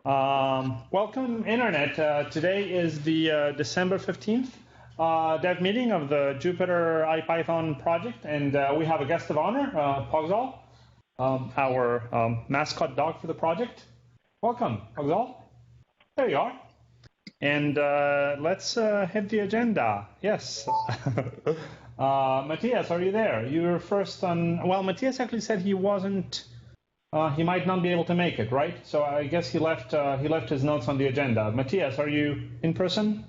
Welcome, Internet. Today is the December 15th dev meeting of the Jupyter IPython project, and we have a guest of honor, Pogzal, our mascot dog for the project. Welcome, Pogzal. There you are. And let's hit the agenda. Yes. Matthias, are you there? You're first on. Well, Matthias actually said he wasn't. He might not be able to make it, right? So I guess he left his notes on the agenda. Matthias, are you in person?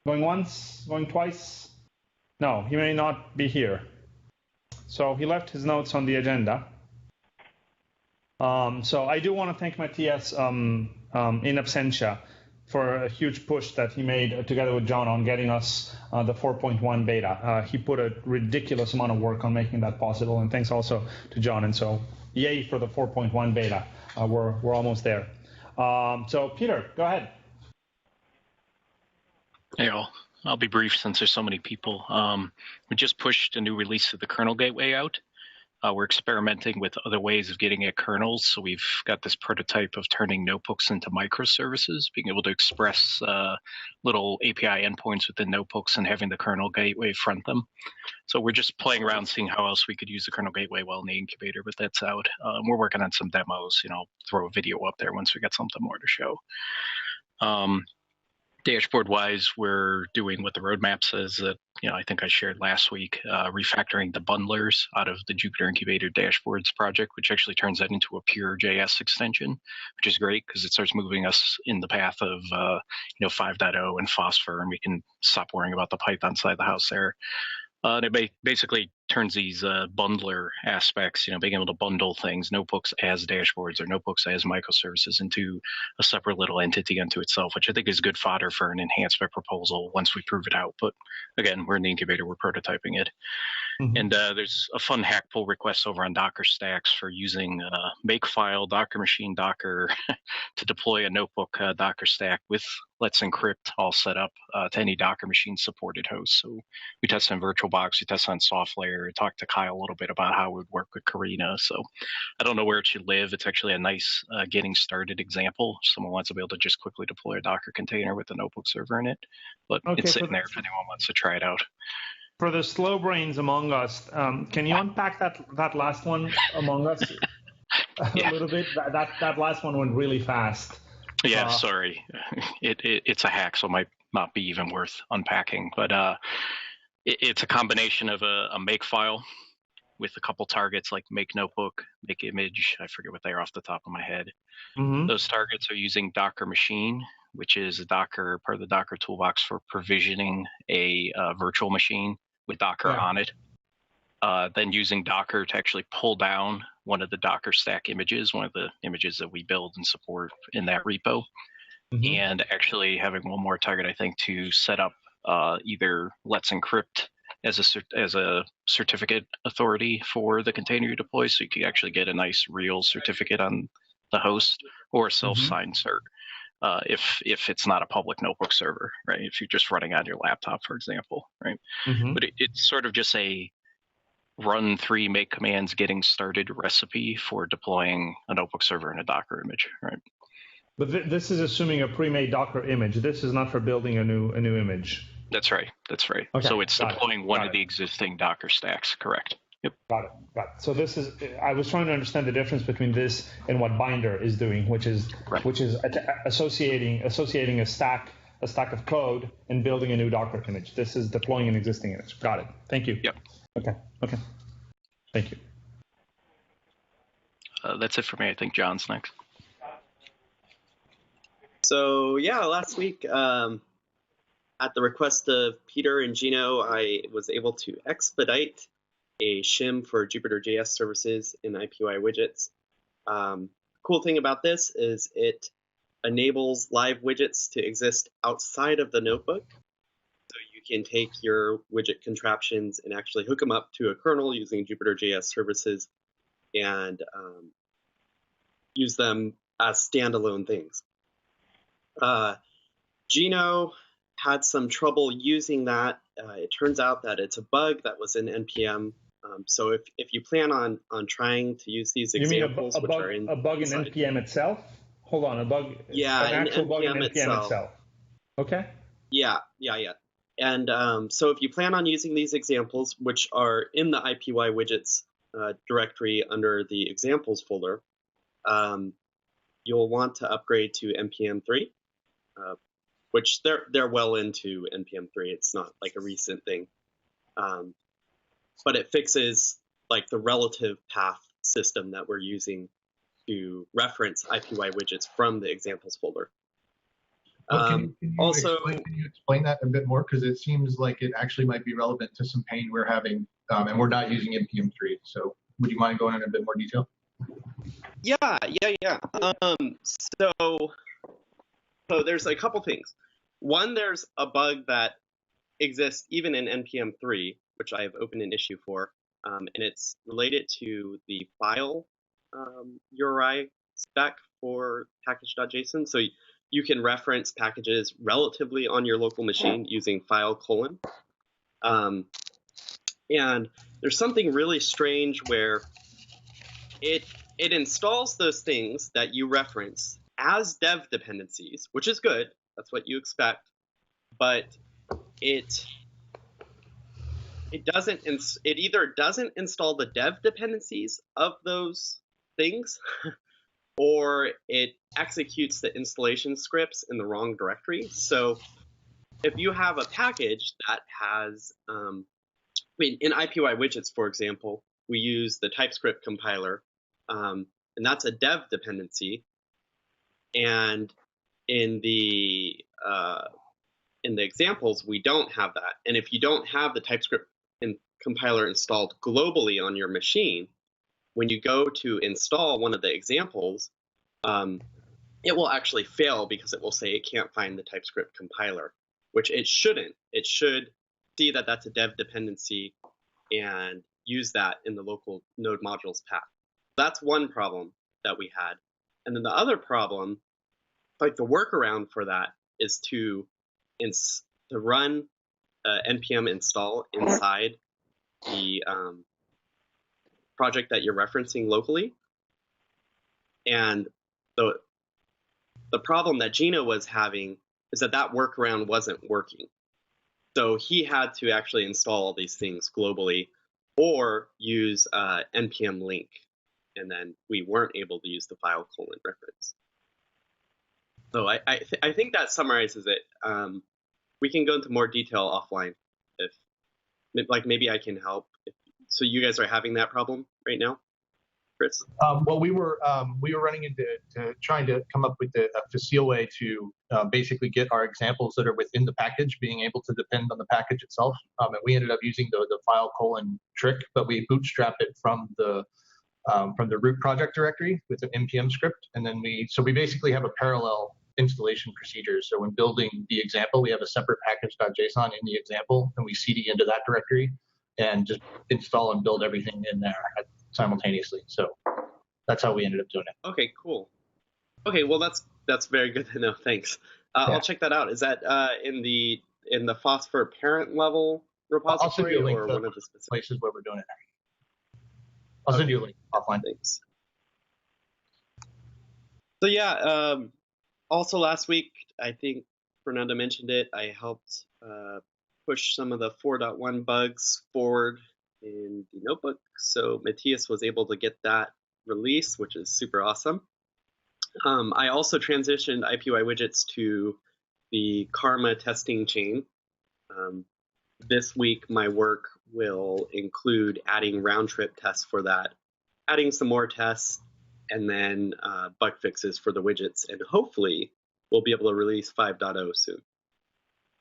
Going once? Going twice? No, he may not be here. So he left his notes on the agenda. So I do want to thank Matthias in absentia for a huge push that he made together with John on getting us the 4.1 beta. He put a ridiculous amount of work on making that possible, and thanks also to John. And so, yay for the 4.1 beta. We're almost there. So, Peter, go ahead. Hey all. I'll be brief since there's so many people. We just pushed a new release of the kernel gateway out. We're experimenting with other ways of getting at kernels. So we've got this prototype of turning notebooks into microservices, being able to express little API endpoints within notebooks and having the kernel gateway front them. So we're just playing around, seeing how else we could use the kernel gateway while in the incubator, but that's out. We're working on some demos, throw a video up there once we get something more to show. Dashboard-wise, we're doing what the roadmap says that, I think I shared last week, refactoring the bundlers out of the Jupyter Incubator dashboards project, which actually turns that into a pure JS extension, which is great because it starts moving us in the path of, 5.0 and Phosphor, and we can stop worrying about the Python side of the house there. And it basically turns these bundler aspects, being able to bundle things, notebooks as dashboards or notebooks as microservices into a separate little entity unto itself, which I think is good fodder for an enhancement proposal once we prove it out. But again, we're in the incubator, we're prototyping it. Mm-hmm. And there's a fun hack pull request over on Docker Stacks for using Makefile, Docker Machine, Docker to deploy a notebook Docker stack with Let's Encrypt all set up to any Docker Machine supported host. So we test on VirtualBox, we test on SoftLayer, talked to Kyle a little bit about how it would work with Karina. So I don't know where it should live. It's actually a nice getting started example. Someone wants to be able to just quickly deploy a Docker container with a notebook server in it, but okay, it's sitting there if anyone wants to try it out. For the slow brains among us, can you unpack that last one among us a little bit? That last one went really fast. Yeah, sorry. It's a hack, so it might not be even worth unpacking. But it's a combination of a make file with a couple targets like make notebook, make image. I forget what they are off the top of my head. Mm-hmm. Those targets are using Docker Machine, which is a Docker part of the Docker toolbox for provisioning a virtual machine with Docker on it. Then using Docker to actually pull down one of the Docker stack images, one of the images that we build and support in that repo. Mm-hmm. And actually having one more target, I think, to set up either Let's Encrypt as a certificate authority for the container you deploy, so you can actually get a nice real certificate on the host, or a self-signed cert. If it's not a public notebook server, right? If you're just running on your laptop, for example, right? Mm-hmm. But it's sort of just a run 3 make commands getting started recipe for deploying a notebook server in a Docker image, right? But this is assuming a pre-made Docker image. This is not for building a new image. That's right. Okay. So it's deploying one of the existing Docker stacks, correct? Yep. Got it. So this is. I was trying to understand the difference between this and what Binder is doing, which is associating a stack of code and building a new Docker image. This is deploying an existing image. Got it. Thank you. Yep. Okay. Thank you. That's it for me. I think John's next. So yeah, last week, at the request of Peter and Gino, I was able to expedite a shim for Jupyter.js services in IPY widgets. Cool thing about this is it enables live widgets to exist outside of the notebook. So you can take your widget contraptions and actually hook them up to a kernel using Jupyter.js services and use them as standalone things. Gino had some trouble using that. It turns out that it's a bug that was in NPM. So if you plan on trying to use these examples, a bug in NPM itself? Hold on, a bug. Yeah, an actual bug in NPM NPM itself. Okay. Yeah. And so if you plan on using these examples, which are in the IPY widgets directory under the examples folder, you'll want to upgrade to NPM 3, which they're well into NPM 3. It's not like a recent thing, but it fixes like the relative path system that we're using to reference IPY widgets from the examples folder. Can you also, explain that a bit more? Because it seems like it actually might be relevant to some pain we're having, and we're not using NPM 3. So would you mind going into a bit more detail? Yeah. So there's a couple things. One, there's a bug that exists even in NPM 3, which I have opened an issue for, and it's related to the file URI spec for package.json. So you can reference packages relatively on your local machine using file : and there's something really strange where it installs those things that you reference as dev dependencies, which is good. That's what you expect. But it either doesn't install the dev dependencies of those things, or it executes the installation scripts in the wrong directory. So if you have a package that has, in IPY widgets, for example, we use the TypeScript compiler, and that's a dev dependency. And in the examples, we don't have that. And if you don't have the TypeScript compiler installed globally on your machine, when you go to install one of the examples, it will actually fail because it will say it can't find the TypeScript compiler, which it shouldn't. It should see that that's a dev dependency and use that in the local node modules path. That's one problem that we had. And then the other problem, like the workaround for that, is to run npm install inside the project that you're referencing locally. And the problem that Gino was having is that workaround wasn't working. So he had to actually install all these things globally or use npm link. And then we weren't able to use the file : reference. So I think that summarizes it. We can go into more detail offline if, like, maybe I can help. So you guys are having that problem right now, Chris? Well, we were running into trying to come up with a facile way to basically get our examples that are within the package being able to depend on the package itself. And we ended up using the file : trick, but we bootstrap it from the root project directory with an npm script, and then we basically have a parallel installation procedure. So when building the example, we have a separate package.json in the example, and we cd into that directory and just install and build everything in there simultaneously. So that's how we ended up doing it. Okay, cool. Okay, well that's very good to know. Thanks. Yeah. I'll check that out. Is that in the Phosphor parent level repository, I'll send you a link or to one of the specific places where we're doing it? I'll send you a link offline. Thanks. So yeah, also last week, I think Fernando mentioned it, I helped push some of the 4.1 bugs forward in the notebook. So Matthias was able to get that released, which is super awesome. I also transitioned IPY widgets to the Karma testing chain. This week, my work will include adding round-trip tests for that, adding some more tests, and then bug fixes for the widgets. And hopefully, we'll be able to release 5.0 soon.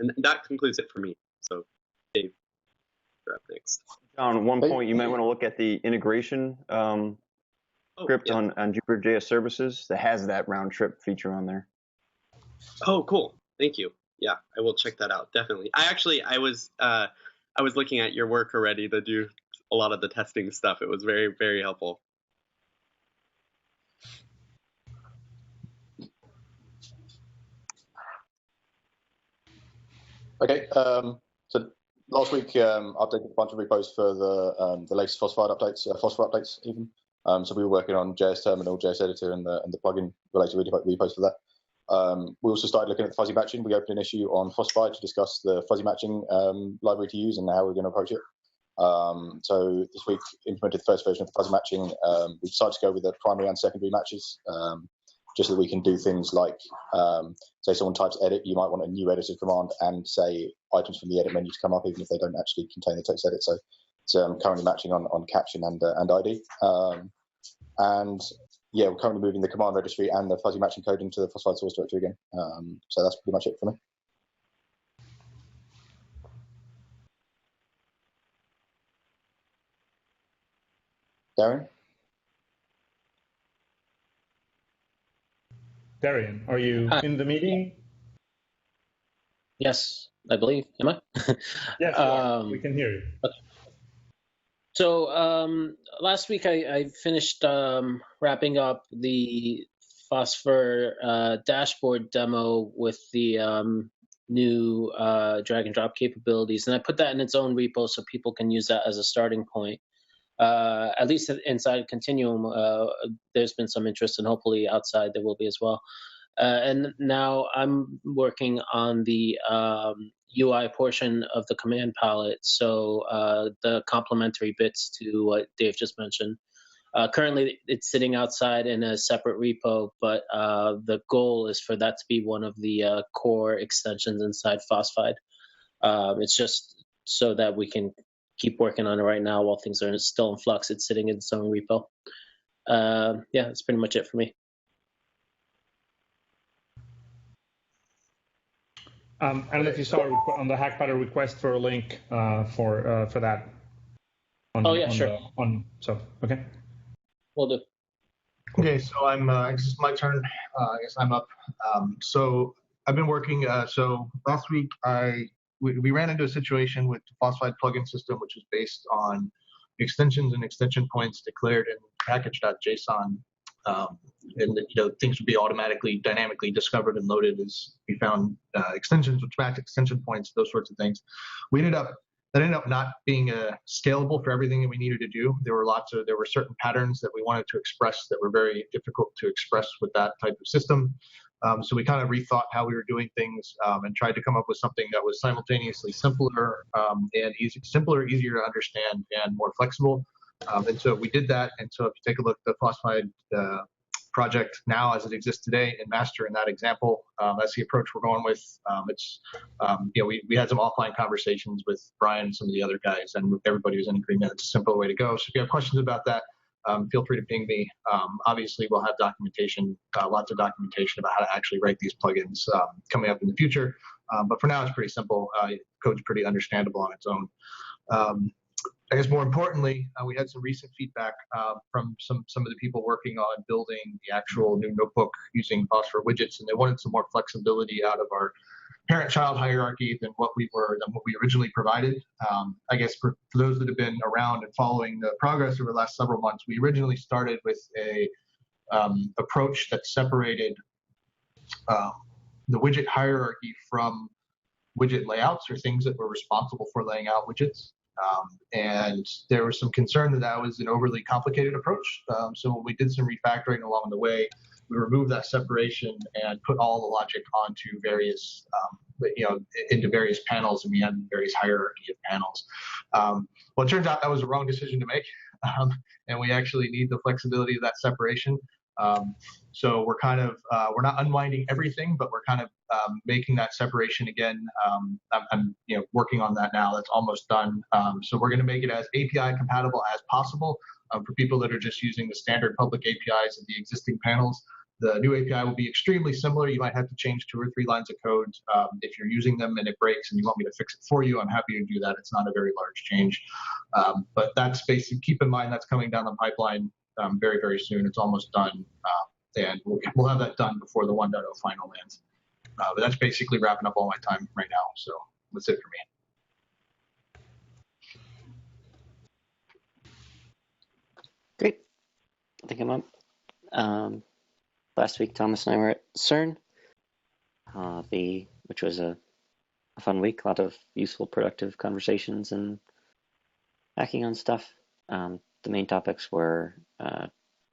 And that concludes it for me. So, Dave, you're up next. John, one point, you might want to look at the integration script on Jupyter.js services that has that round-trip feature on there. Oh, cool. Thank you. Yeah, I will check that out, definitely. I was looking at your work already to do a lot of the testing stuff. It was very, very helpful. Okay, so last week I updated a bunch of repos for the latest Phosphor updates even. So we were working on JS Terminal, JS Editor, and the plugin related repos for that. We also started looking at the fuzzy matching. We opened an issue on Phosphide to discuss the fuzzy matching library to use and how we're going to approach it. So this week implemented the first version of the fuzzy matching. We decided to go with the primary and secondary matches, just so that we can do things like, say someone types edit, you might want a new editor command and say items from the edit menu to come up, even if they don't actually contain the text edit. So it's currently matching on caption and ID. And yeah, we're currently moving the command registry and the fuzzy matching code into the Phosphide source directory again. So that's pretty much it for me. Darian, are you in the meeting? Yes, I believe. Am I? Yes, we can hear you. Okay. So last week I finished wrapping up the Phosphor dashboard demo with the new drag and drop capabilities, and I put that in its own repo so people can use that as a starting point. At least inside Continuum, there's been some interest, and hopefully outside there will be as well. And now I'm working on the UI portion of the command palette, so the complementary bits to what Dave just mentioned. Currently, it's sitting outside in a separate repo, but the goal is for that to be one of the core extensions inside Phosphide. It's just so that we can keep working on it right now while things are still in flux. It's sitting in its own repo. Yeah, that's pretty much it for me. I don't know if you saw on the Hackpatter request for a link for that. Sure. Okay. Will do. Okay, so I guess it's my turn. I guess I'm up. So I've been working. So last week we ran into a situation with the Phosphide plugin system, which is based on extensions and extension points declared in package.json. And things would be automatically, dynamically discovered and loaded as we found extensions which match extension points, those sorts of things. That ended up not being scalable for everything that we needed to do. There were certain patterns that we wanted to express that were very difficult to express with that type of system. So we kind of rethought how we were doing things and tried to come up with something that was simultaneously simpler and easier to understand, and more flexible. And so we did that. And so if you take a look at the Phosphide project now as it exists today in master in that example, that's the approach we're going with. We had some offline conversations with Brian and some of the other guys, and everybody was in agreement. It's a simpler way to go. So if you have questions about that, feel free to ping me. Obviously, we'll have documentation, lots of documentation about how to actually write these plugins coming up in the future. But for now, it's pretty simple. Code's pretty understandable on its own. I guess more importantly, we had some recent feedback from some of the people working on building the actual new notebook using Phosphor widgets, and they wanted some more flexibility out of our parent-child hierarchy than what we originally provided. I guess for those that have been around and following the progress over the last several months, we originally started with a approach that separated the widget hierarchy from widget layouts, or things that were responsible for laying out widgets. And there was some concern that was an overly complicated approach. So when we did some refactoring along the way, we removed that separation and put all the logic onto various, into various panels, and we had various hierarchy of panels. Well, it turns out that was the wrong decision to make, and we actually need the flexibility of that separation. So we're kind of, we're not unwinding everything, but we're kind of making that separation again. I'm working on that now. That's almost done. So we're going to make it as API compatible as possible for people that are just using the standard public APIs of the existing panels. The new API will be extremely similar. You might have to change 2 or 3 lines of code if you're using them and it breaks and you want me to fix it for you. I'm happy to do that. It's not a very large change. But that's basically, keep in mind that's coming down the pipeline very, very soon. It's almost done. And we'll have that done before the 1.0 final lands. But that's basically wrapping up all my time right now. So that's it for me. Great. I think I'm up. Last week, Thomas and I were at CERN, which was a fun week. A lot of useful, productive conversations and hacking on stuff. the main topics were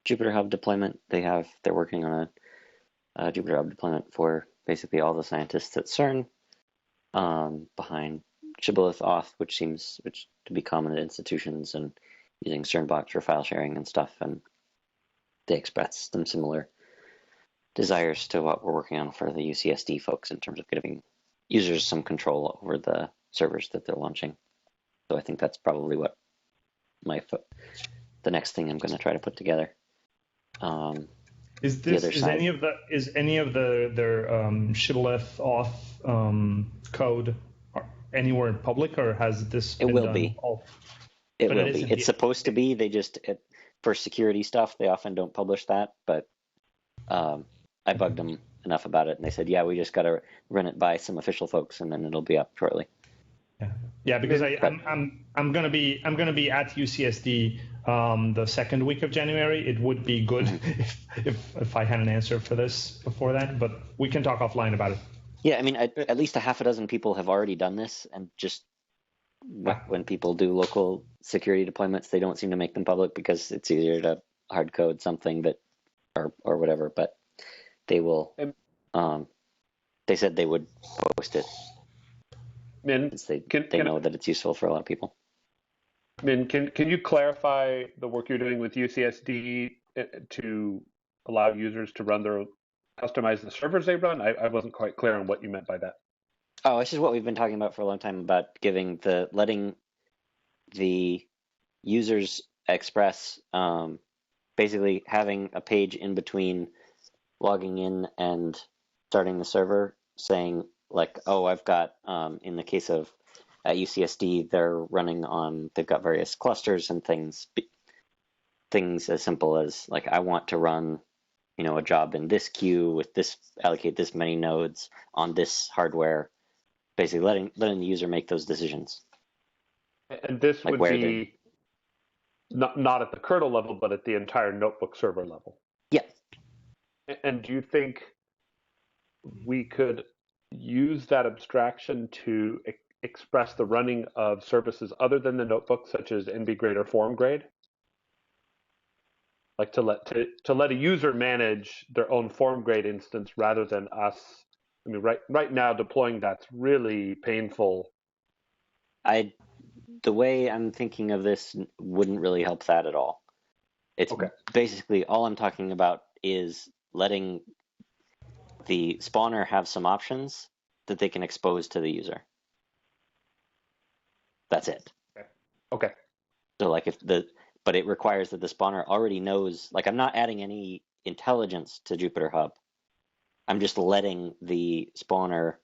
Jupyter Hub deployment. They're working on a Jupyter Hub deployment for basically all the scientists at CERN, behind Shibboleth Auth, which to be common at institutions, and using CERNbox for file sharing and stuff. And they expressed some similar desires to what we're working on for the UCSD folks in terms of giving users some control over the servers that they're launching. So I think that's probably what the next thing I'm going to try to put together. Is any of their Shibboleth Auth code anywhere public, or has this been It will done be. It will be. It's supposed to be. They just for security stuff, they often don't publish that. But I bugged them enough about it, and they said, "Yeah, we just got to run it by some official folks, and then it'll be up shortly." Yeah, because I'm gonna be at UCSD the second week of January. It would be good if I had an answer for this before then, but we can talk offline about it. Yeah, I mean, at least a half a dozen people have already done this, and just when people do local security deployments, they don't seem to make them public because it's easier to hard code something or whatever. But they will. They said they would post it. Since they know that it's useful for a lot of people. Min, can you clarify the work you're doing with UCSD to allow users to customize the servers they run? I wasn't quite clear on what you meant by that. Oh, this is what we've been talking about for a long time, about letting the users express, basically having a page in between logging in and starting the server saying, like, oh, I've got, in the case of at UCSD, they've got various clusters and things as simple as, like, I want to run, a job in this queue with allocate this many nodes on this hardware, basically letting the user make those decisions. And this would be not at the kernel level, but at the entire notebook server level. Yeah. And do you think we could use that abstraction to express the running of services other than the notebook, such as NBGrade or FormGrade? Like to let a user manage their own FormGrade instance rather than us. I mean, right now deploying that's really painful. The way I'm thinking of this wouldn't really help that at all. It's basically all I'm talking about is letting the spawner have some options that they can expose to the user. That's it. Okay. So but it requires that the spawner already knows, like, I'm not adding any intelligence to Jupyter Hub. I'm just letting the spawner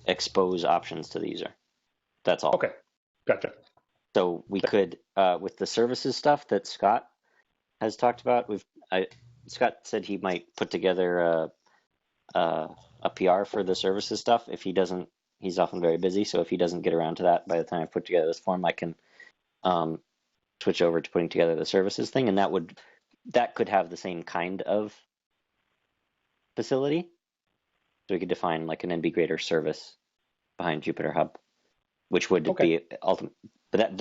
expose options to the user. That's all. Okay. Gotcha. So we could, with the services stuff that Scott has talked about, Scott said he might put together a PR for the services stuff. If he doesn't, he's often very busy. So if he doesn't get around to that by the time I put together this form, I can switch over to putting together the services thing, and that could have the same kind of facility. So we could define like an NBGrade service behind Jupyter Hub, which would be ultimate. But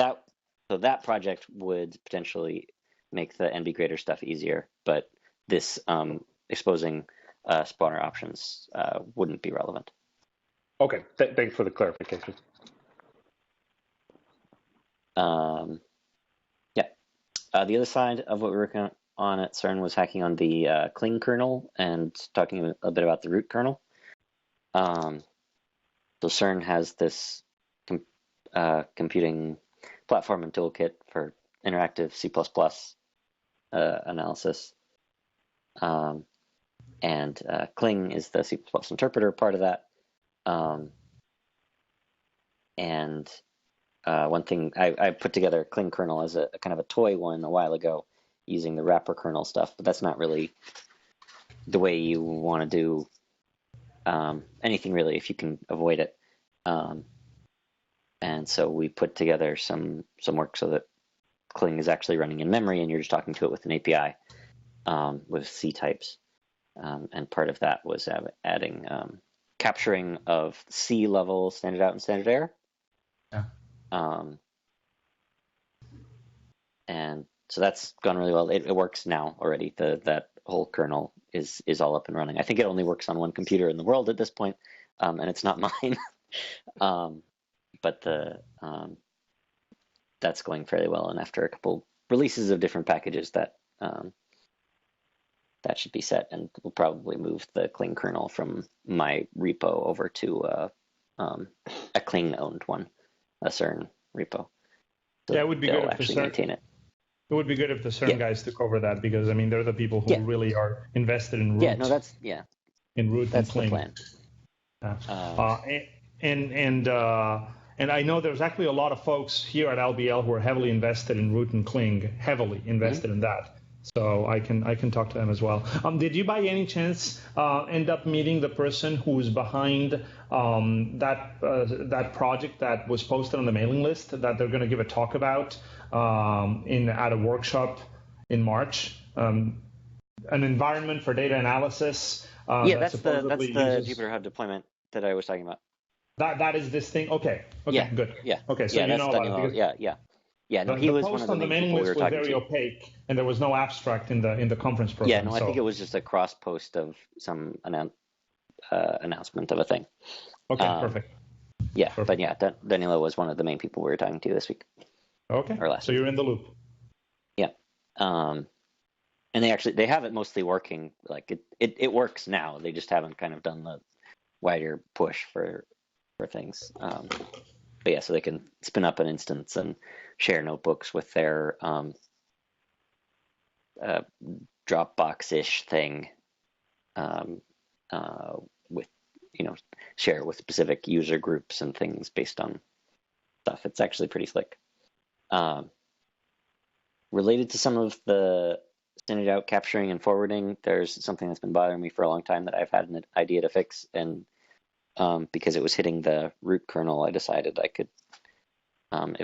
that project would potentially make the NBGrade stuff easier. But this exposing spawner options wouldn't be relevant. Okay, thanks for the clarification. The other side of what we were working on at CERN was hacking on the Cling kernel and talking a bit about the root kernel. So CERN has this computing platform and toolkit for interactive C++ analysis. And Cling is the C++ interpreter part of that. One thing, I put together Cling kernel as a kind of a toy one a while ago using the wrapper kernel stuff, but that's not really the way you want to do anything really if you can avoid it. And so we put together some work so that Cling is actually running in memory and you're just talking to it with an API with C types. And part of that was adding capturing of C level standard out and standard error. Yeah. And so that's gone really well. It works now already. That whole kernel is all up and running. I think it only works on one computer in the world at this point, and it's not mine. But that's going fairly well. And after a couple releases of different packages, that should be set, and we'll probably move the Cling kernel from my repo over to a Cling-owned one, a CERN repo. So yeah, it would be good if actually maintain it. It would be good if the CERN guys took over that, because I mean they're the people who really are invested in root. Yeah, no, that's in root that's and Cling. the plan. And I know there's actually a lot of folks here at LBL who are heavily invested in root and Cling, heavily invested in that. So I can talk to them as well. Did you by any chance end up meeting the person who's behind that project that was posted on the mailing list that they're going to give a talk about at a workshop in March? An environment for data analysis. That's the Jupyter Hub deployment that I was talking about. That is this thing. Okay. Good. Yeah. Okay. So you know about it. Yeah. No, he was one of the main people we were talking to. The post on the mailing list was very opaque, and there was no abstract in the conference program. Yeah. No, I think it was just a cross post of some announcement of a thing. Okay. Perfect. Yeah. Perfect. But yeah, Danilo was one of the main people we were talking to this week. Okay. Or last so week. You're in the loop. Yeah. And they have it mostly working. Like it works now. They just haven't kind of done the wider push for things. But yeah, so they can spin up an instance and share notebooks with their Dropbox-ish thing, with share with specific user groups and things based on stuff. It's actually pretty slick. Related to some of the standard out capturing and forwarding, there's something that's been bothering me for a long time that I've had an idea to fix, and because it was hitting the root kernel, I decided it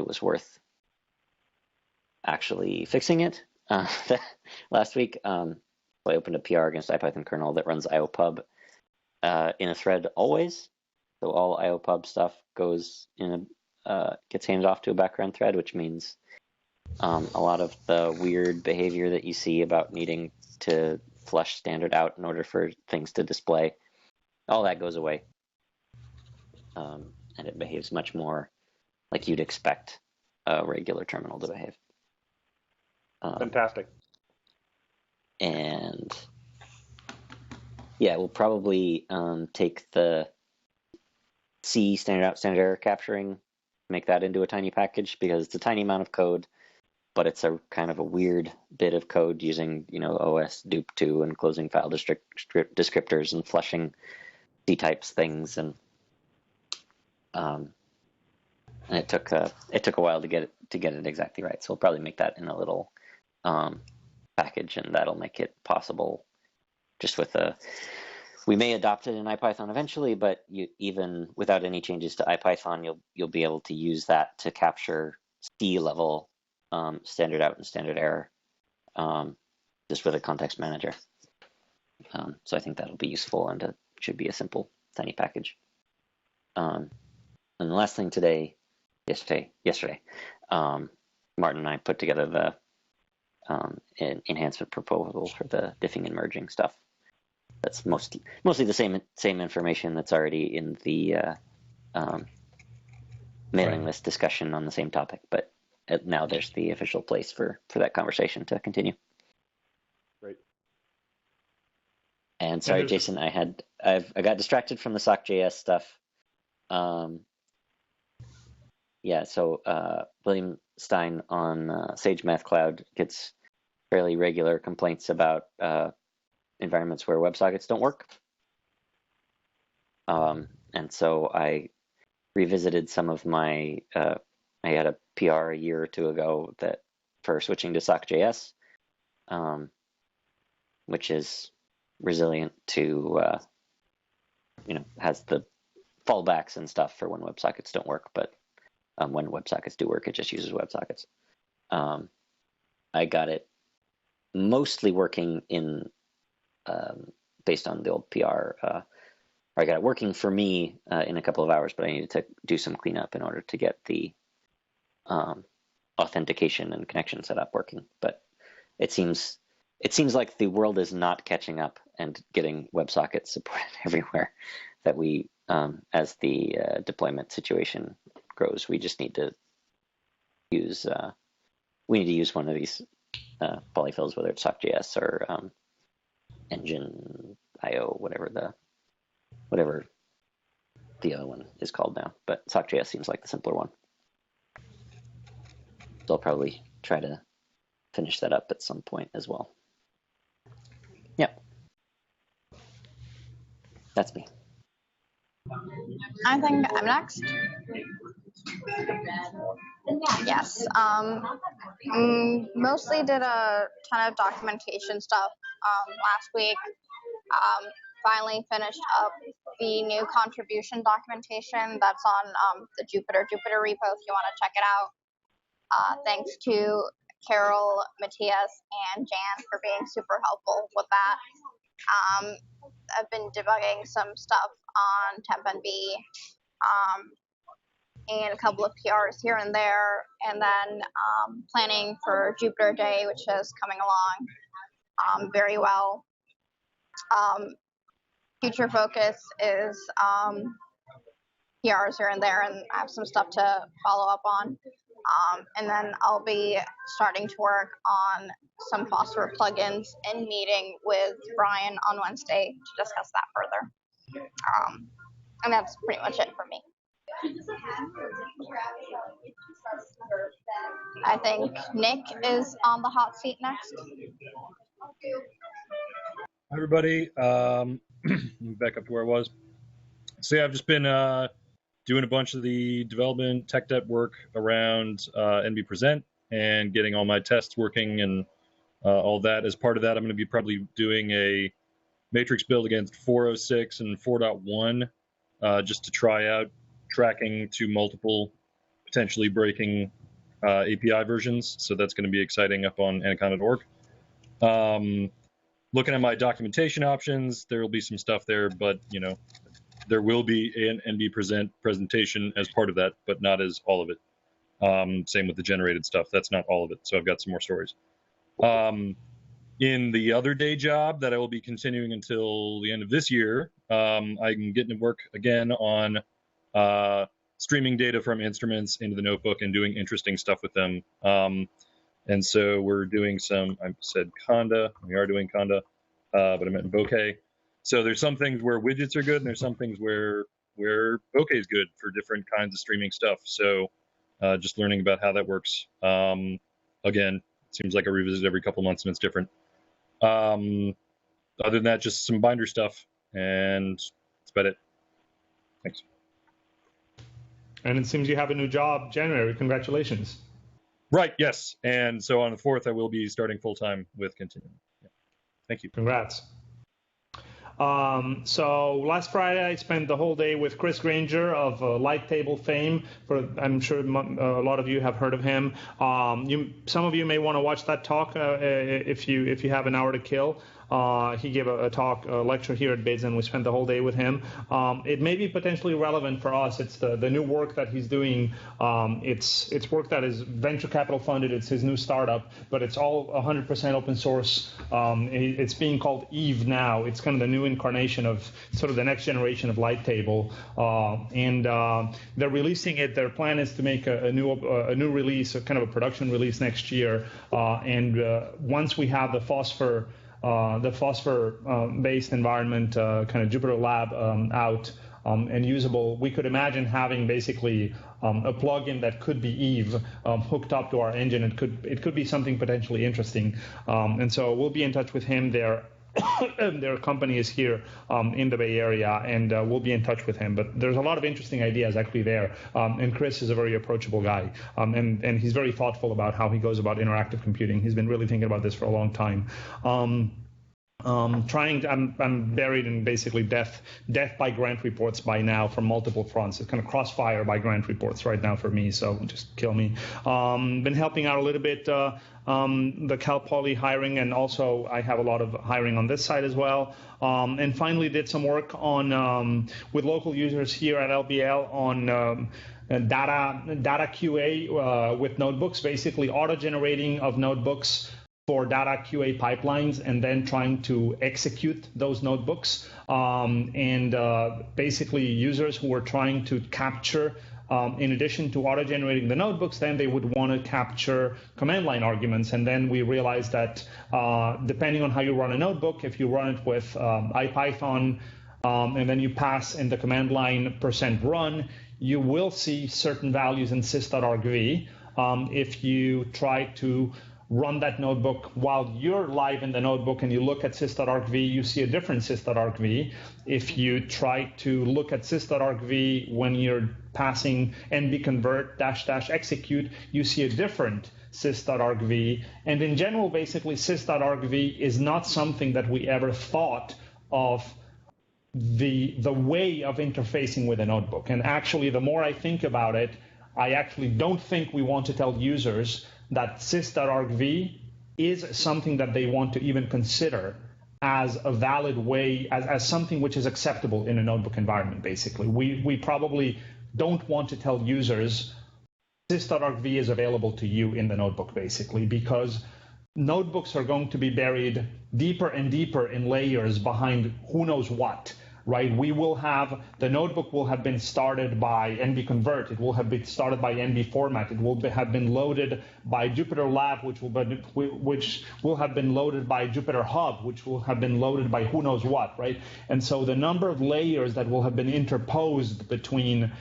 was worth actually fixing it. Last week, I opened a PR against IPython kernel that runs IOPub in a thread always. So all IOPub stuff goes gets handed off to a background thread, which means a lot of the weird behavior that you see about needing to flush standard out in order for things to display, all that goes away. And it behaves much more like you'd expect a regular terminal to behave. Fantastic. And yeah, we'll probably take the C standard out, standard error capturing, make that into a tiny package, because it's a tiny amount of code, but it's a kind of a weird bit of code using OS dupe2 and closing file descriptors and flushing C types things, and it took a while to get it exactly right. So we'll probably make that in a little package, and that'll make it possible. Just with we may adopt it in IPython eventually, but even without any changes to IPython, you'll be able to use that to capture C level standard out and standard error, just with a context manager. So I think that'll be useful, and it should be a simple tiny package. And the last thing yesterday, Martin and I put together the enhancement proposal for the diffing and merging stuff. That's mostly the same information that's already in the mailing list discussion on the same topic, but now there's the official place for that conversation to continue. Great. And sorry, Jason, I got distracted from the sock.js stuff. Yeah, so William Stein on Sage Math Cloud gets fairly regular complaints about environments where WebSockets don't work. And so I revisited some of my, I had a PR a year or two ago for switching to sock.js, which is resilient to, has the fallbacks and stuff for when WebSockets don't work, but when WebSockets do work, it just uses WebSockets. I got it mostly working in based on the old PR. I got it working for me in a couple of hours, but I needed to do some cleanup in order to get the authentication and connection setup working. But it seems like the world is not catching up and getting WebSockets supported everywhere. That we, as the deployment situation grows, we just need to use one of these polyfills, whether it's SockJS or Engine.io, whatever the other one is called now. But SockJS seems like the simpler one. So I'll probably try to finish that up at some point as well. Yep. That's me. I think I'm next. Yes. Mostly did a ton of documentation stuff last week. Finally finished up the new contribution documentation that's on the Jupyter repo if you want to check it out. Thanks to Carol, Matthias, and Jan for being super helpful with that. I've been debugging some stuff on TempNB and a couple of PRs here and there, and then planning for Jupyter Day, which is coming along very well. Future focus is PRs here and there, and I have some stuff to follow up on. And then I'll be starting to work on some Phosphor plugins and meeting with Brian on Wednesday to discuss that further. And that's pretty much it for me. I think Nick is on the hot seat next. Hi, everybody. Back up to where I was. So yeah, I've just been doing a bunch of the development tech debt work around NB Present and getting all my tests working and all that. As part of that, I'm going to be probably doing a matrix build against 4.06 and 4.1 just to try out tracking to multiple potentially breaking API versions. So that's going to be exciting up on anaconda.org. Looking at my documentation options, there will be some stuff there, but you know, there will be an NB Present presentation as part of that, but not as all of it. Same with the generated stuff. That's not all of it. So I've got some more stories. In the other day job that I will be continuing until the end of this year, I'm getting to work again on streaming data from instruments into the notebook and doing interesting stuff with them. And so we're doing some, I said Conda, we are doing Conda, but I meant in Bokeh. So there's some things where widgets are good, and there's some things where Bokeh is good for different kinds of streaming stuff. So just learning about how that works. Again, it seems like I revisit every couple months and it's different. Other than that, just some binder stuff, and that's about it. Thanks. And it seems you have a new job January. Congratulations. Right, yes. And so on the 4th, I will be starting full-time with Continuum. Yeah. Thank you. Congrats. So last Friday, I spent the whole day with Chris Granger of Light Table fame. I'm sure a lot of you have heard of him. Some of you may want to watch that talk if you have an hour to kill. He gave a lecture here at BIDS, and we spent the whole day with him. It may be potentially relevant for us. It's the new work that he's doing. It's work that is venture capital funded. It's his new startup, but it's all 100% open source. It's being called Eve now. It's kind of the new incarnation of sort of the next generation of Light Table, and they're releasing it. Their plan is to make a new release, a kind of a production release next year. And once we have the Phosphor-based environment, kind of Jupyter Lab out and usable, we could imagine having basically a plugin that could be Eve hooked up to our engine. It could be something potentially interesting. And so we'll be in touch with him there. Their company is here in the Bay Area, and we'll be in touch with him. But there's a lot of interesting ideas actually there. And Chris is a very approachable guy, and he's very thoughtful about how he goes about interactive computing. He's been really thinking about this for a long time. I'm buried in basically death by grant reports by now from multiple fronts. It's kind of crossfire by grant reports right now for me, so just kill me. Been helping out a little bit the Cal Poly hiring, and also I have a lot of hiring on this side as well. And finally did some work on with local users here at LBL on data QA with notebooks, basically auto-generating of notebooks for data QA pipelines, and then trying to execute those notebooks. Basically users who were trying to capture, in addition to auto-generating the notebooks, then they would want to capture command line arguments. And then we realized that depending on how you run a notebook, if you run it with IPython, and then you pass in the command line %run, you will see certain values in sys.argv. If you try to run that notebook while you're live in the notebook and you look at sys.argv, you see a different sys.argv. If you try to look at sys.argv when you're passing nbconvert -- execute, you see a different sys.argv. And in general, basically, sys.argv is not something that we ever thought of the way of interfacing with a notebook. And actually, the more I think about it, I actually don't think we want to tell users that sys.argv is something that they want to even consider as a valid way, as something which is acceptable in a notebook environment, basically. We probably don't want to tell users sys.argv is available to you in the notebook, basically, because notebooks are going to be buried deeper and deeper in layers behind who knows what. Right, the notebook will have been started by nbconvert. It will have been started by nbformat. It will have been loaded by Jupyter Lab, which will have been loaded by Jupyter Hub, which will have been loaded by who knows what, right? And so the number of layers that will have been interposed between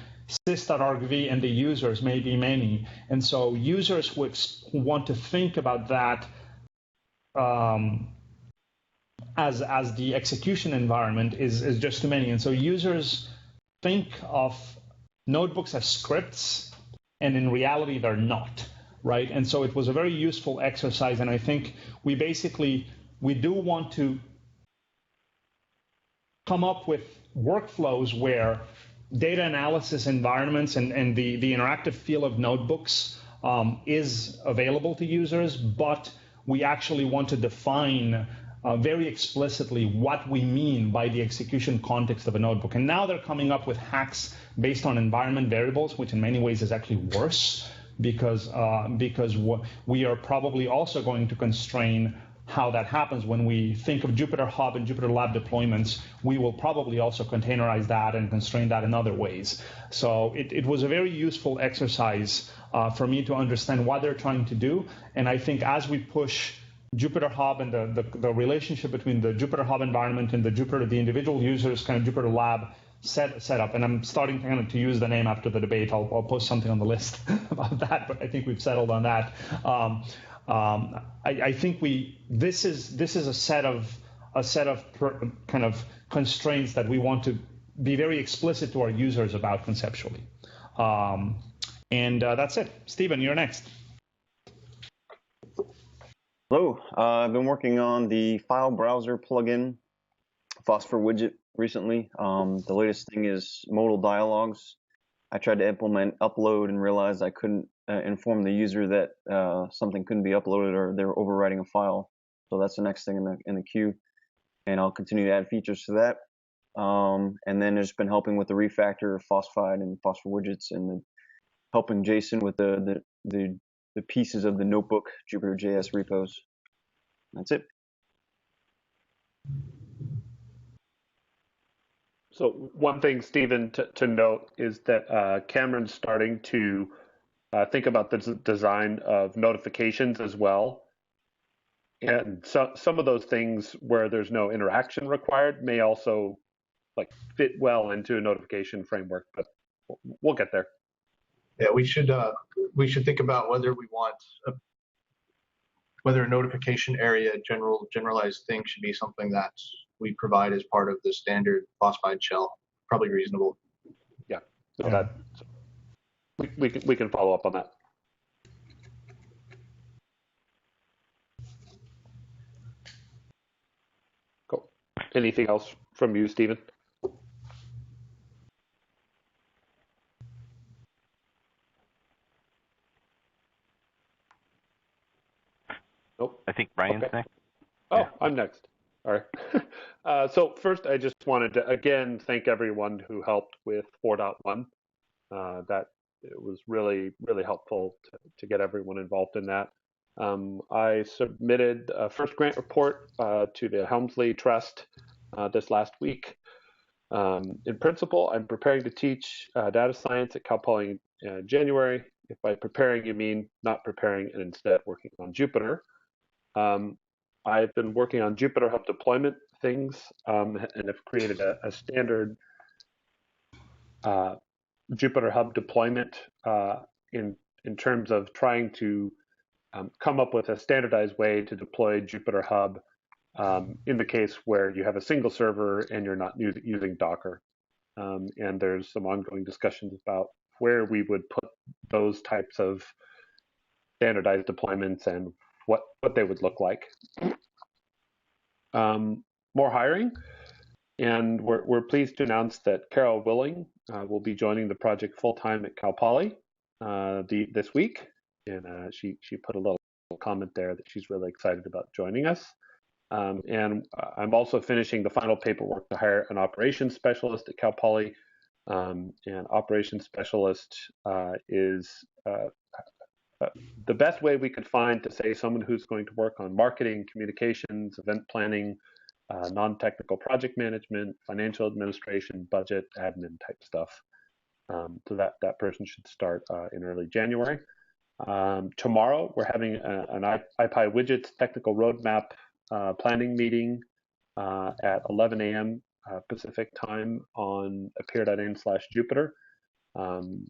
sys.argv and the users may be many. And so users who want to think about that as the execution environment is just too many. And so users think of notebooks as scripts, and in reality, they're not, right? And so it was a very useful exercise, and I think we do want to come up with workflows where data analysis environments and the interactive feel of notebooks is available to users, but we actually want to define very explicitly what we mean by the execution context of a notebook. And now they're coming up with hacks based on environment variables, which in many ways is actually worse, because we are probably also going to constrain how that happens. When we think of Jupyter Hub and Jupyter Lab deployments, we will probably also containerize that and constrain that in other ways. So it was a very useful exercise for me to understand what they're trying to do. And I think as we push Jupyter Hub and the relationship between the Jupyter Hub environment and the individual users kind of Jupyter Lab setup, and I'm starting to use the name after the debate. I'll post something on the list about that, but I think we've settled on that. I think this is a set of kind of constraints that we want to be very explicit to our users about conceptually. And that's it. Stephen, you're next. Hello, I've been working on the file browser plugin, Phosphor widget, recently. The latest thing is modal dialogues. I tried to implement upload and realized I couldn't inform the user that something couldn't be uploaded or they were overwriting a file. So that's the next thing in the queue, and I'll continue to add features to that. And then it's been helping with the refactor of Phosphide and Phosphor widgets, and helping Jason with the pieces of the notebook Jupyter.js repos. That's it. So one thing, Stephen, to note is that Cameron's starting to think about the design of notifications as well. And so, some of those things where there's no interaction required may also fit well into a notification framework, but we'll get there. Yeah, we should think about whether we want whether a notification area generalized thing should be something that we provide as part of the standard Phosphide shell. Probably reasonable. Yeah, that we can follow up on that. Cool. Anything else from you, Stephen? Nope. I think Brian's next. Oh, yeah. I'm next. All right. So first, I just wanted to again thank everyone who helped with 4.1. That it was really, really helpful to get everyone involved in that. I submitted a first grant report to the Helmsley Trust this last week. In principle, I'm preparing to teach data science at Cal Poly in January. If by preparing you mean not preparing and instead working on Jupyter. I've been working on Jupyter Hub deployment things and have created a standard Jupyter Hub deployment in terms of trying to come up with a standardized way to deploy Jupyter Hub in the case where you have a single server and you're not using Docker. And there's some ongoing discussions about where we would put those types of standardized deployments and what they would look like. More hiring, and we're pleased to announce that Carol Willing will be joining the project full-time at Cal Poly this week, and she put a little comment there that she's really excited about joining us. And I'm also finishing the final paperwork to hire an operations specialist at Cal Poly. And operations specialist is the best way we could find to say someone who's going to work on marketing, communications, event planning, non-technical project management, financial administration, budget, admin type stuff. So that person should start in early January. Tomorrow, we're having an IPyWidgets technical roadmap planning meeting at 11 a.m. Pacific time on appear.in/Jupyter. And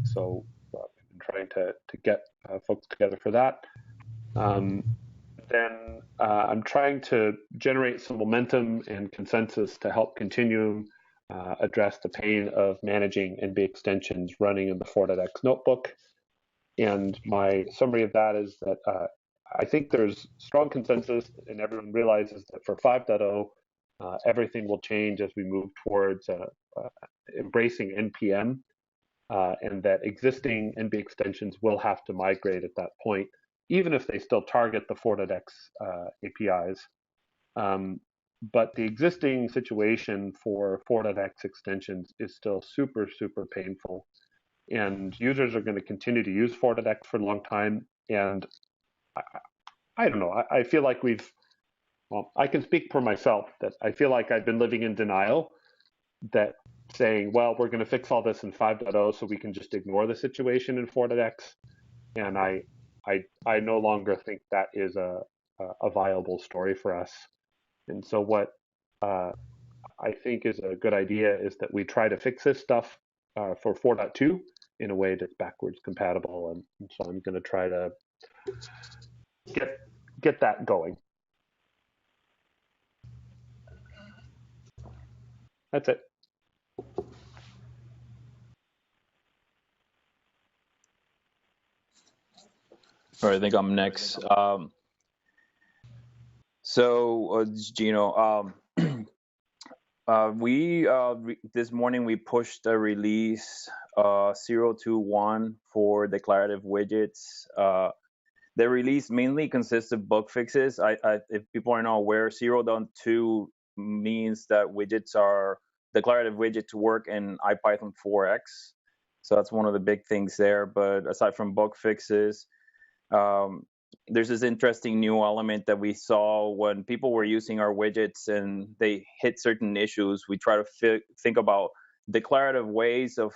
so we've been trying to get folks together for that. Then I'm trying to generate some momentum and consensus to help continue address the pain of managing NB extensions running in the 4.x notebook. And my summary of that is that I think there's strong consensus and everyone realizes that for 5.0, everything will change as we move towards embracing NPM, and that existing NB extensions will have to migrate at that point, even if they still target the 4.x APIs. But the existing situation for 4.x extensions is still super, super painful. And users are going to continue to use 4.x for a long time. And I don't know, I feel like I can speak for myself that I feel like I've been living in denial, that saying, well, we're going to fix all this in 5.0 so we can just ignore the situation in 4.x. And I no longer think that is a viable story for us. And so what I think is a good idea is that we try to fix this stuff for 4.2 in a way that's backwards compatible. And so I'm going to try to get that going. That's it. All right, I think I'm next. Gino. This morning we pushed a release 0.2.1 for declarative widgets. The release mainly consists of bug fixes. If people are not aware, 0.2 means that declarative widgets work in IPython 4x. So that's one of the big things there. But aside from bug fixes, there's this interesting new element that we saw when people were using our widgets and they hit certain issues. We try to think about declarative ways of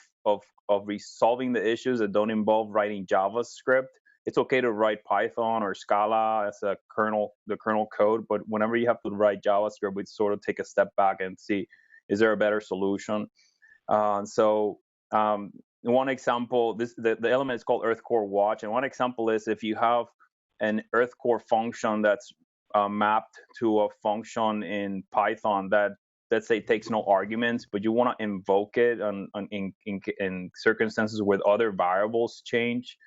resolving the issues that don't involve writing JavaScript. It's okay to write Python or Scala as the kernel code, but whenever you have to write JavaScript, we sort of take a step back and see, is there a better solution? One example, the element is called EarthCore Watch, and one example is if you have an EarthCore function that's mapped to a function in Python that, let's say, takes no arguments, but you want to invoke it in circumstances where other variables change.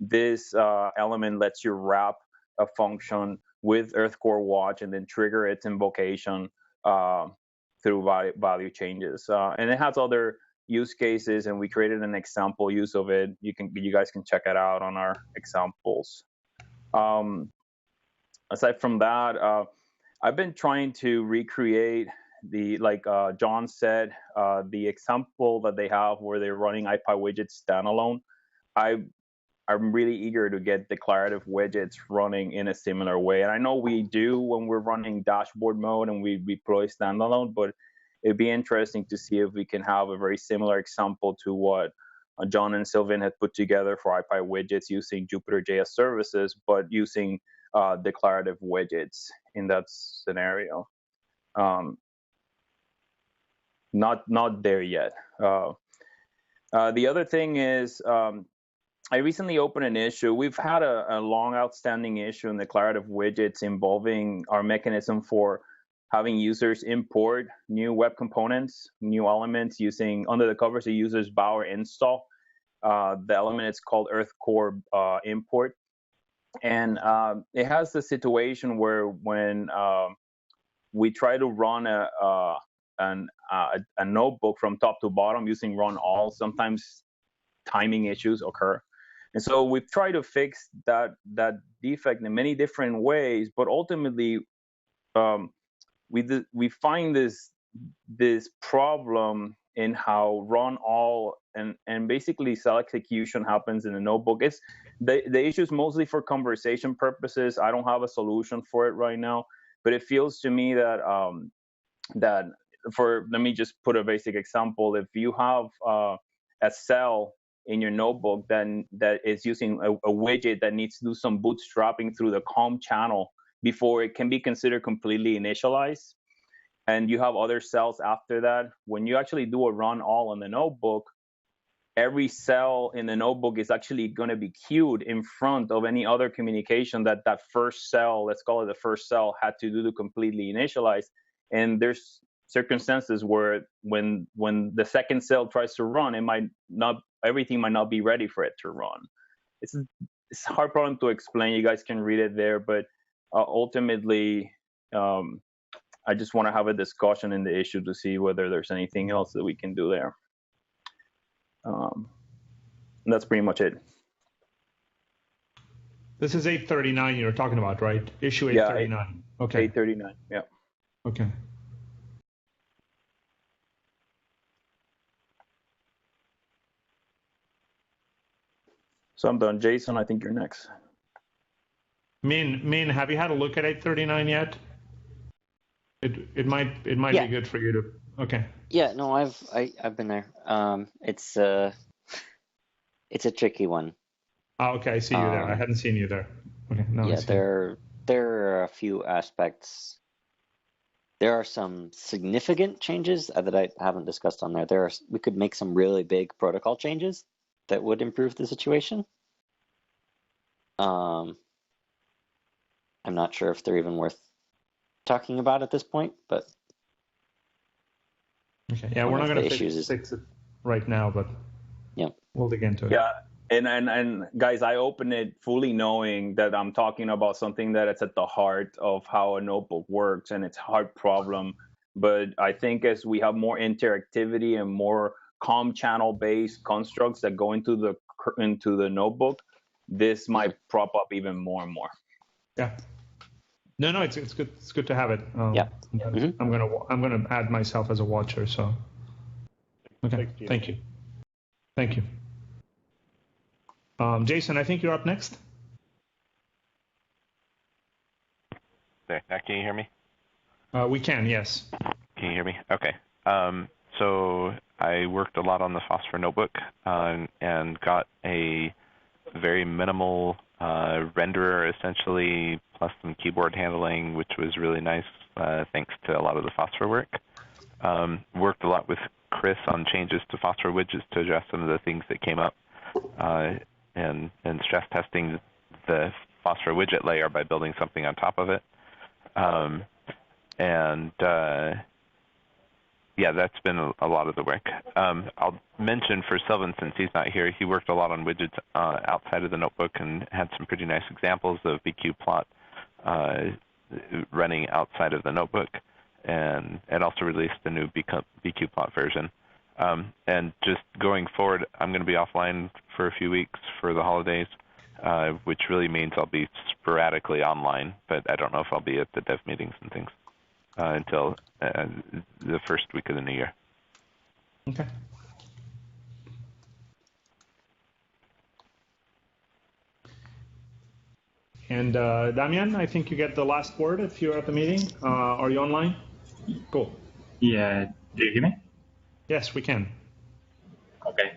This element lets you wrap a function with EarthCore Watch and then trigger its invocation through value changes. And it has other use cases, and we created an example use of it. You guys can check it out on our examples. Aside from that, I've been trying to recreate like John said, the example that they have where they're running IPyWidgets standalone, I'm really eager to get declarative widgets running in a similar way. And I know we do when we're running dashboard mode and we deploy standalone, but it'd be interesting to see if we can have a very similar example to what John and Sylvan had put together for IPyWidgets using Jupyter.js services, but using declarative widgets in that scenario. Not there yet. The other thing is, I recently opened an issue. We've had a long outstanding issue in declarative widgets involving our mechanism for having users import new web components, new elements using under the covers of users bower install. The element is called earthcore import. And it has the situation where when we try to run a notebook from top to bottom using run all, sometimes timing issues occur. And so we've tried to fix that defect in many different ways, but ultimately we find this problem in how run all and basically cell execution happens in the notebook. It's the issue is mostly for conversation purposes. I don't have a solution for it right now, but it feels to me that let me just put a basic example. If you have a cell in your notebook that is using a widget that needs to do some bootstrapping through the COM channel before it can be considered completely initialized, and you have other cells after that, when you actually do a run all in the notebook, every cell in the notebook is actually going to be queued in front of any other communication that first cell, let's call it the first cell, had to do to completely initialize. And there's circumstances where when the second cell tries to run, everything might not be ready for it to run. It's a hard problem to explain. You guys can read it there, but ultimately, I just want to have a discussion in the issue to see whether there's anything else that we can do there. That's pretty much it. This is 839 you're talking about, right? Issue 839. Yeah, okay. 839, yeah. Okay. So I'm done. Jason, I think you're next. Min, have you had a look at 839 yet? It might be good for you to. Okay. Yeah, no, I've been there. It's a tricky one. Oh, okay, I see you there. I hadn't seen you there. Okay, now yeah, there are a few aspects. There are some significant changes that I haven't discussed on there. We could make some really big protocol changes that would improve the situation. I'm not sure if they're even worth talking about at this point, but okay, yeah, we're not going to fix it right now, but yeah, we'll dig into it. Yeah, and guys, I open it fully knowing that I'm talking about something that it's at the heart of how a notebook works, and it's a hard problem. But I think as we have more interactivity and more COM channel based constructs that go into the notebook, this might prop up even more and more. Yeah. No, it's good. It's good to have it. Yeah. I'm gonna add myself as a watcher. So. Okay. Thank you. Jason, I think you're up next. There. Now, can you hear me? We can. Yes. Can you hear me? Okay. So I worked a lot on the Phosphor notebook and got a very minimal renderer essentially, plus some keyboard handling, which was really nice thanks to a lot of the Phosphor work. Worked a lot with Chris on changes to Phosphor widgets to address some of the things that came up, and stress testing the Phosphor widget layer by building something on top of it. Yeah, that's been a lot of the work. I'll mention for Sylvan, since he's not here, he worked a lot on widgets outside of the notebook and had some pretty nice examples of BQplot running outside of the notebook, and also released the new BQplot version. And just going forward, I'm going to be offline for a few weeks for the holidays, which really means I'll be sporadically online, but I don't know if I'll be at the dev meetings and things. until the first week of the new year. Okay. And Damian, I think you get the last word if you're at the meeting. Are you online? Cool. Yeah, do you hear me? Yes, we can. Okay.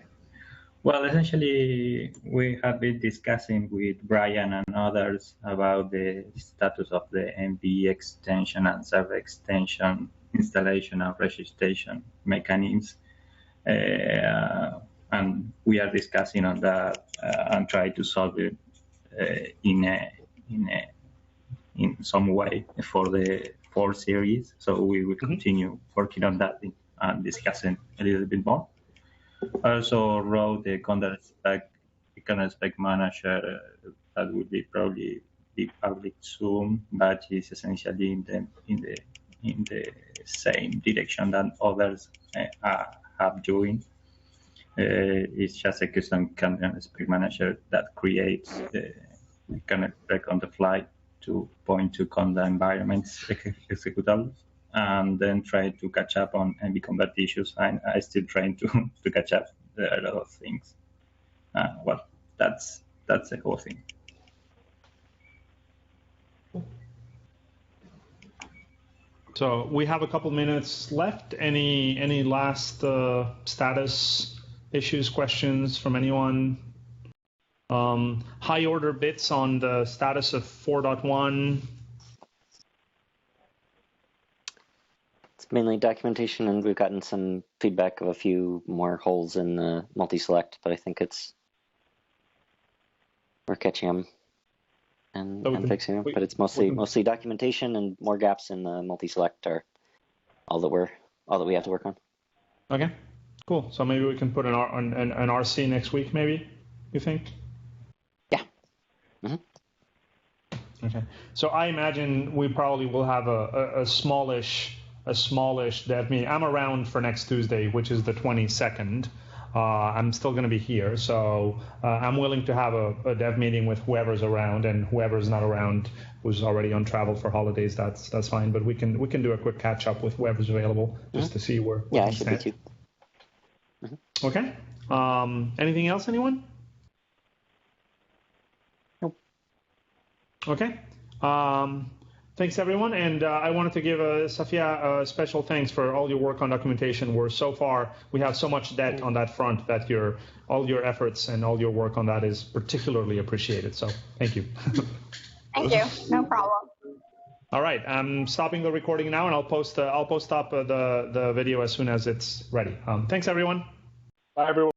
Well, essentially, we have been discussing with Brian and others about the status of the MV extension and sub-extension installation and registration mechanisms. And we are discussing on that and try to solve it in some way for the 4 series. So we will continue working on that and discussing a little bit more. I also wrote the content spec manager that will probably be public soon, but it's essentially in the same direction that others have doing. It's just a custom content spec manager that creates the content spec on the fly to point to content environments executables, and then try to catch up on MV convert issues. I'm still trying to catch up. There are a lot of things. Well, that's the whole thing. So we have a couple minutes left. Any last status issues, questions from anyone? High order bits on the status of 4.1. It's mainly documentation, and we've gotten some feedback of a few more holes in the multi-select, but I think we're catching them and fixing them. But it's mostly documentation, and more gaps in the multi-select are all that we have to work on. Okay, cool. So maybe we can put an RC next week, maybe, you think? Yeah. Mm-hmm. Okay. So I imagine we probably will have a smallish dev meeting. I'm around for next Tuesday, which is the 22nd. I'm still going to be here, so I'm willing to have a dev meeting with whoever's around, and whoever's not around, who's already on travel for holidays, that's fine. But we can do a quick catch up with whoever's available just to see where. Yeah, I should be too. Mm-hmm. Okay. Anything else, anyone? Nope. Okay. Thanks, everyone. And I wanted to give Safia a special thanks for all your work on documentation. We have so much debt on that front that all your efforts and all your work on that is particularly appreciated. So thank you. Thank you. No problem. All right. I'm stopping the recording now, and I'll post up the video as soon as it's ready. Thanks, everyone. Bye, everyone.